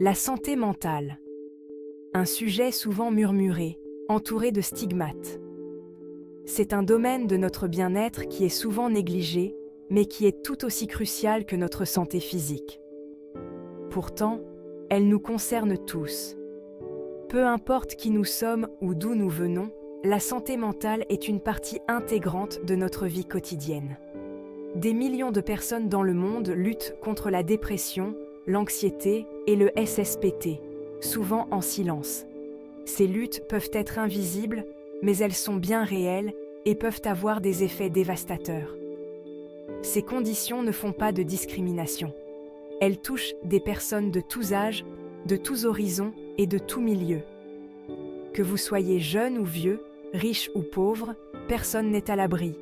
La santé mentale. Un sujet souvent murmuré, entouré de stigmates. C'est un domaine de notre bien-être qui est souvent négligé, mais qui est tout aussi crucial que notre santé physique. Pourtant, elle nous concerne tous. Peu importe qui nous sommes ou d'où nous venons, la santé mentale est une partie intégrante de notre vie quotidienne. Des millions de personnes dans le monde luttent contre la dépression, l'anxiété et le SSPT, souvent en silence. Ces luttes peuvent être invisibles, mais elles sont bien réelles et peuvent avoir des effets dévastateurs. Ces conditions ne font pas de discrimination. Elles touchent des personnes de tous âges, de tous horizons et de tous milieux. Que vous soyez jeune ou vieux, riche ou pauvre, personne n'est à l'abri.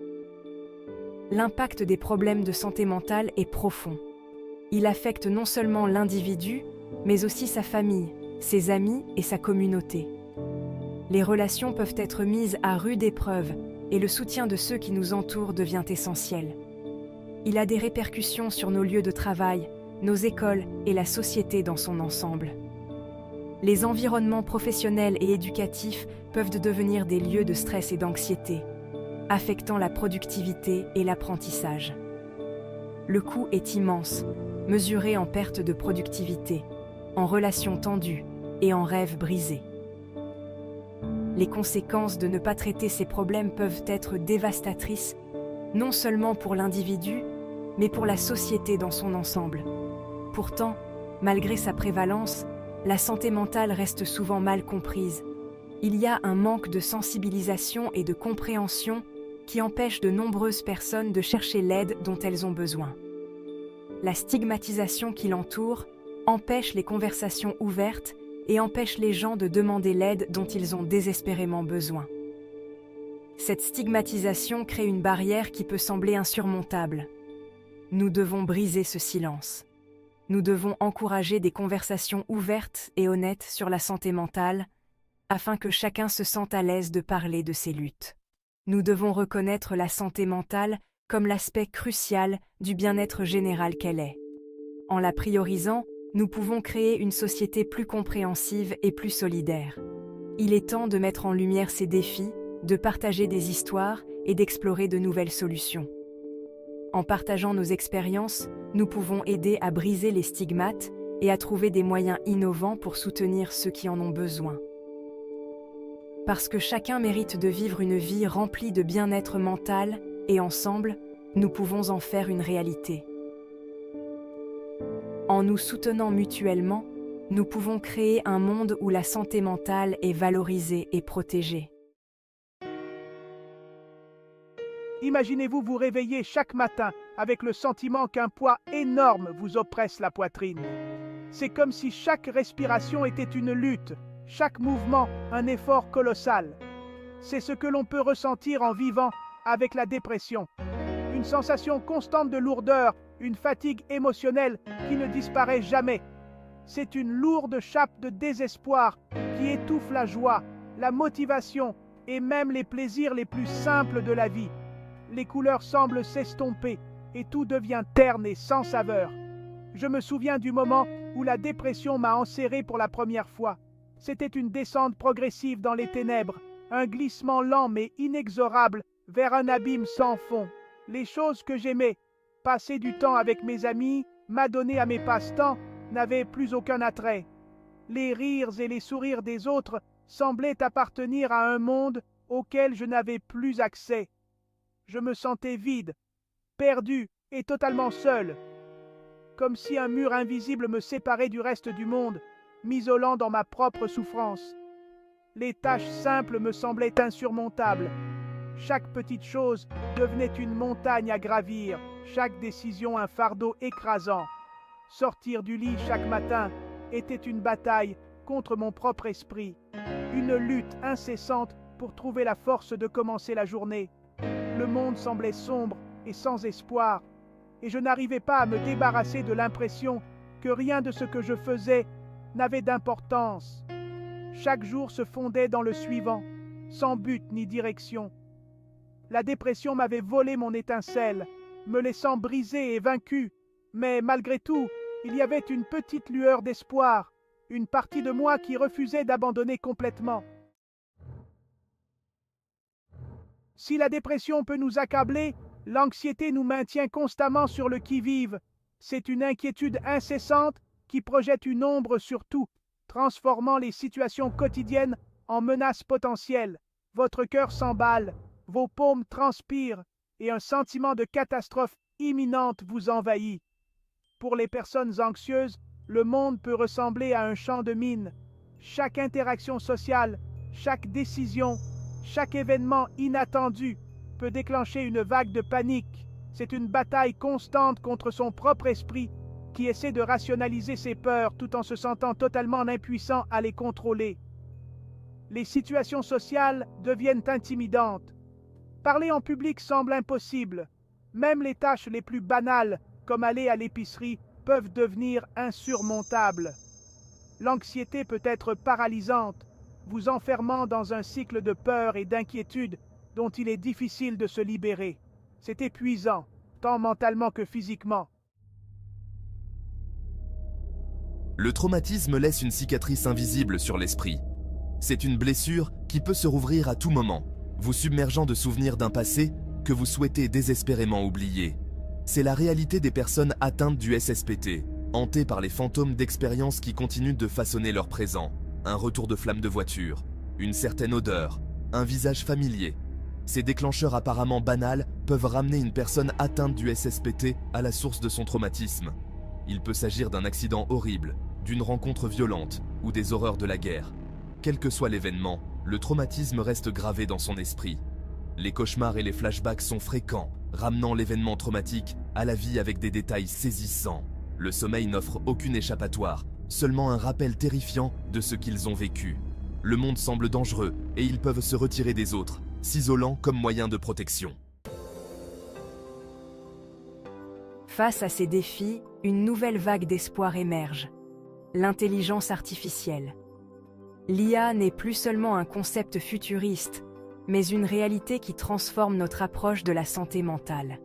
L'impact des problèmes de santé mentale est profond. Il affecte non seulement l'individu, mais aussi sa famille, ses amis et sa communauté. Les relations peuvent être mises à rude épreuve et le soutien de ceux qui nous entourent devient essentiel. Il a des répercussions sur nos lieux de travail, nos écoles et la société dans son ensemble. Les environnements professionnels et éducatifs peuvent devenir des lieux de stress et d'anxiété, affectant la productivité et l'apprentissage. Le coût est immense, mesuré en perte de productivité, en relations tendues et en rêves brisés. Les conséquences de ne pas traiter ces problèmes peuvent être dévastatrices, non seulement pour l'individu, mais pour la société dans son ensemble. Pourtant, malgré sa prévalence, la santé mentale reste souvent mal comprise. Il y a un manque de sensibilisation et de compréhension qui empêche de nombreuses personnes de chercher l'aide dont elles ont besoin. La stigmatisation qui l'entoure empêche les conversations ouvertes et empêche les gens de demander l'aide dont ils ont désespérément besoin. Cette stigmatisation crée une barrière qui peut sembler insurmontable. Nous devons briser ce silence. Nous devons encourager des conversations ouvertes et honnêtes sur la santé mentale, afin que chacun se sente à l'aise de parler de ses luttes. Nous devons reconnaître la santé mentale comme l'aspect crucial du bien-être général qu'elle est. En la priorisant, nous pouvons créer une société plus compréhensive et plus solidaire. Il est temps de mettre en lumière ces défis, de partager des histoires et d'explorer de nouvelles solutions. En partageant nos expériences, nous pouvons aider à briser les stigmates et à trouver des moyens innovants pour soutenir ceux qui en ont besoin. Parce que chacun mérite de vivre une vie remplie de bien-être mental et ensemble, nous pouvons en faire une réalité. En nous soutenant mutuellement, nous pouvons créer un monde où la santé mentale est valorisée et protégée. Imaginez-vous vous réveiller chaque matin avec le sentiment qu'un poids énorme vous oppresse la poitrine. C'est comme si chaque respiration était une lutte, chaque mouvement un effort colossal. C'est ce que l'on peut ressentir en vivant avec la dépression. Une sensation constante de lourdeur, une fatigue émotionnelle qui ne disparaît jamais. C'est une lourde chape de désespoir qui étouffe la joie, la motivation et même les plaisirs les plus simples de la vie. Les couleurs semblent s'estomper et tout devient terne et sans saveur. Je me souviens du moment où la dépression m'a enserré pour la première fois. C'était une descente progressive dans les ténèbres, un glissement lent mais inexorable vers un abîme sans fond. Les choses que j'aimais, passer du temps avec mes amis, m'adonner à mes passe-temps, n'avaient plus aucun attrait. Les rires et les sourires des autres semblaient appartenir à un monde auquel je n'avais plus accès. Je me sentais vide, perdu et totalement seul, comme si un mur invisible me séparait du reste du monde, m'isolant dans ma propre souffrance. Les tâches simples me semblaient insurmontables. Chaque petite chose devenait une montagne à gravir, chaque décision un fardeau écrasant. Sortir du lit chaque matin était une bataille contre mon propre esprit, une lutte incessante pour trouver la force de commencer la journée. Le monde semblait sombre et sans espoir, et je n'arrivais pas à me débarrasser de l'impression que rien de ce que je faisais n'avait d'importance. Chaque jour se fondait dans le suivant, sans but ni direction. La dépression m'avait volé mon étincelle, me laissant brisé et vaincu, mais malgré tout, il y avait une petite lueur d'espoir, une partie de moi qui refusait d'abandonner complètement. Si la dépression peut nous accabler, l'anxiété nous maintient constamment sur le qui-vive. C'est une inquiétude incessante qui projette une ombre sur tout, transformant les situations quotidiennes en menaces potentielles. Votre cœur s'emballe, vos paumes transpirent et un sentiment de catastrophe imminente vous envahit. Pour les personnes anxieuses, le monde peut ressembler à un champ de mines. Chaque interaction sociale, chaque décision, chaque événement inattendu peut déclencher une vague de panique. C'est une bataille constante contre son propre esprit qui essaie de rationaliser ses peurs tout en se sentant totalement impuissant à les contrôler. Les situations sociales deviennent intimidantes. Parler en public semble impossible. Même les tâches les plus banales, comme aller à l'épicerie, peuvent devenir insurmontables. L'anxiété peut être paralysante, vous enfermant dans un cycle de peur et d'inquiétude dont il est difficile de se libérer. C'est épuisant, tant mentalement que physiquement. Le traumatisme laisse une cicatrice invisible sur l'esprit. C'est une blessure qui peut se rouvrir à tout moment, vous submergeant de souvenirs d'un passé que vous souhaitez désespérément oublier. C'est la réalité des personnes atteintes du SSPT, hantées par les fantômes d'expériences qui continuent de façonner leur présent. Un retour de flamme de voiture, une certaine odeur, un visage familier. Ces déclencheurs apparemment banals peuvent ramener une personne atteinte du SSPT à la source de son traumatisme. Il peut s'agir d'un accident horrible, d'une rencontre violente ou des horreurs de la guerre. Quel que soit l'événement, le traumatisme reste gravé dans son esprit. Les cauchemars et les flashbacks sont fréquents, ramenant l'événement traumatique à la vie avec des détails saisissants. Le sommeil n'offre aucune échappatoire, seulement un rappel terrifiant de ce qu'ils ont vécu. Le monde semble dangereux et ils peuvent se retirer des autres, s'isolant comme moyen de protection. Face à ces défis, une nouvelle vague d'espoir émerge. L'intelligence artificielle. L'IA n'est plus seulement un concept futuriste, mais une réalité qui transforme notre approche de la santé mentale.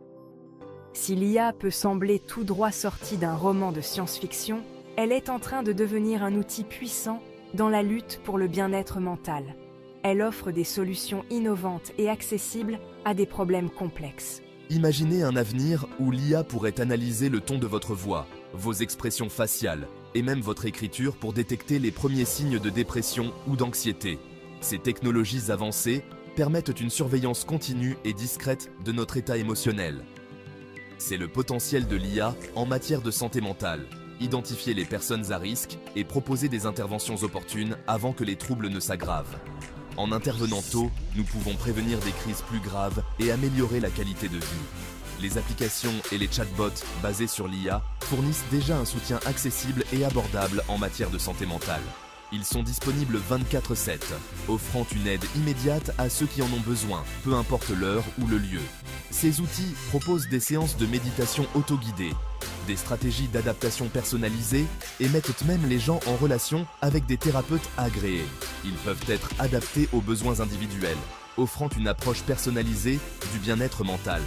Si l'IA peut sembler tout droit sortie d'un roman de science-fiction, elle est en train de devenir un outil puissant dans la lutte pour le bien-être mental. Elle offre des solutions innovantes et accessibles à des problèmes complexes. Imaginez un avenir où l'IA pourrait analyser le ton de votre voix, vos expressions faciales et même votre écriture pour détecter les premiers signes de dépression ou d'anxiété. Ces technologies avancées permettent une surveillance continue et discrète de notre état émotionnel. C'est le potentiel de l'IA en matière de santé mentale. Identifier les personnes à risque et proposer des interventions opportunes avant que les troubles ne s'aggravent. En intervenant tôt, nous pouvons prévenir des crises plus graves et améliorer la qualité de vie. Les applications et les chatbots basés sur l'IA fournissent déjà un soutien accessible et abordable en matière de santé mentale. Ils sont disponibles 24/7, offrant une aide immédiate à ceux qui en ont besoin, peu importe l'heure ou le lieu. Ces outils proposent des séances de méditation autoguidées, des stratégies d'adaptation personnalisées et mettent même les gens en relation avec des thérapeutes agréés. Ils peuvent être adaptés aux besoins individuels, offrant une approche personnalisée du bien-être mental.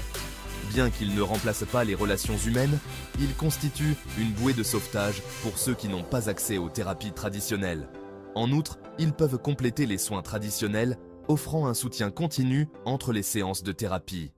Bien qu'ils ne remplacent pas les relations humaines, ils constituent une bouée de sauvetage pour ceux qui n'ont pas accès aux thérapies traditionnelles. En outre, ils peuvent compléter les soins traditionnels, offrant un soutien continu entre les séances de thérapie.